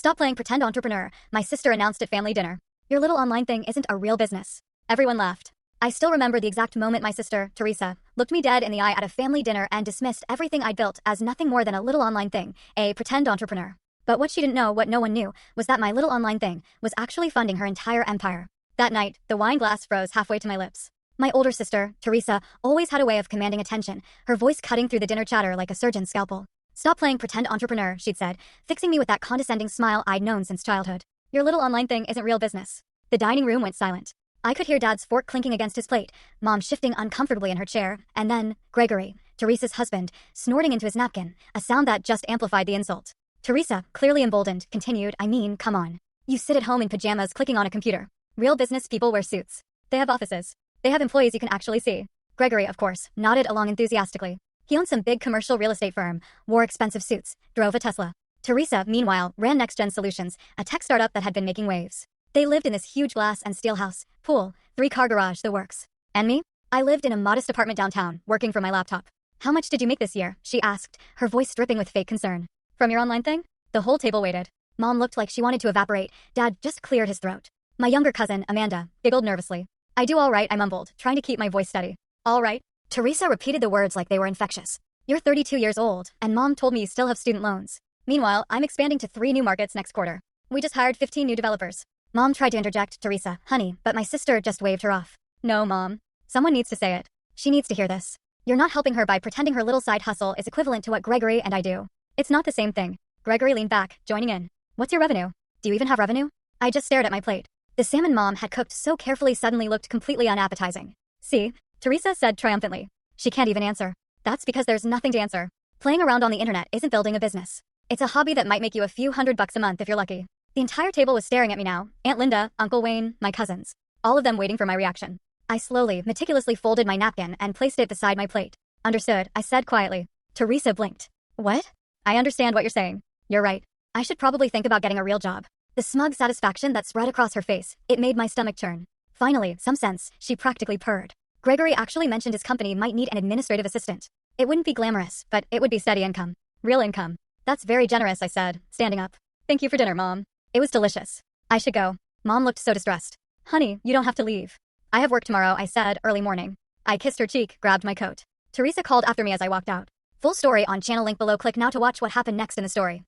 Stop playing pretend entrepreneur, my sister announced at family dinner. Your little online thing isn't a real business. Everyone laughed. I still remember the exact moment my sister, Teresa, looked me dead in the eye at a family dinner and dismissed everything I'd built as nothing more than a little online thing, a pretend entrepreneur. But what she didn't know, what no one knew, was that my little online thing was actually funding her entire empire. That night, the wine glass froze halfway to my lips. My older sister, Teresa, always had a way of commanding attention, her voice cutting through the dinner chatter like a surgeon's scalpel. Stop playing pretend entrepreneur, she'd said, fixing me with that condescending smile I'd known since childhood. Your little online thing isn't real business. The dining room went silent. I could hear Dad's fork clinking against his plate, Mom shifting uncomfortably in her chair, and then Gregory, Teresa's husband, snorting into his napkin, a sound that just amplified the insult. Teresa, clearly emboldened, continued, I mean, come on. You sit at home in pajamas clicking on a computer. Real business people wear suits. They have offices. They have employees you can actually see. Gregory, of course, nodded along enthusiastically. He owned some big commercial real estate firm, wore expensive suits, drove a Tesla. Teresa, meanwhile, ran Next Gen Solutions, a tech startup that had been making waves. They lived in this huge glass and steel house, pool, 3-car garage, the works. And me? I lived in a modest apartment downtown, working from my laptop. How much did you make this year? She asked, her voice dripping with fake concern. From your online thing? The whole table waited. Mom looked like she wanted to evaporate. Dad just cleared his throat. My younger cousin, Amanda, giggled nervously. I do all right, I mumbled, trying to keep my voice steady. All right? Teresa repeated the words like they were infectious. You're 32 years old, and Mom told me you still have student loans. Meanwhile, I'm expanding to 3 new markets next quarter. We just hired 15 new developers. Mom tried to interject, Teresa, honey, but my sister just waved her off. No, Mom. Someone needs to say it. She needs to hear this. You're not helping her by pretending her little side hustle is equivalent to what Gregory and I do. It's not the same thing. Gregory leaned back, joining in. What's your revenue? Do you even have revenue? I just stared at my plate. The salmon Mom had cooked so carefully suddenly looked completely unappetizing. See? Teresa said triumphantly. She can't even answer. That's because there's nothing to answer. Playing around on the internet isn't building a business. It's a hobby that might make you a few $100 a month if you're lucky. The entire table was staring at me now. Aunt Linda, Uncle Wayne, my cousins. All of them waiting for my reaction. I slowly, meticulously folded my napkin and placed it beside my plate. Understood, I said quietly. Teresa blinked. What? I understand what you're saying. You're right. I should probably think about getting a real job. The smug satisfaction that spread across her face, it made my stomach churn. Finally, some sense, she practically purred. Gregory actually mentioned his company might need an administrative assistant. It wouldn't be glamorous, but it would be steady income. Real income. That's very generous, I said, standing up. Thank you for dinner, Mom. It was delicious. I should go. Mom looked so distressed. Honey, you don't have to leave. I have work tomorrow, I said, early morning. I kissed her cheek, grabbed my coat. Teresa called after me as I walked out. Full story on channel link below. Click now to watch what happened next in the story.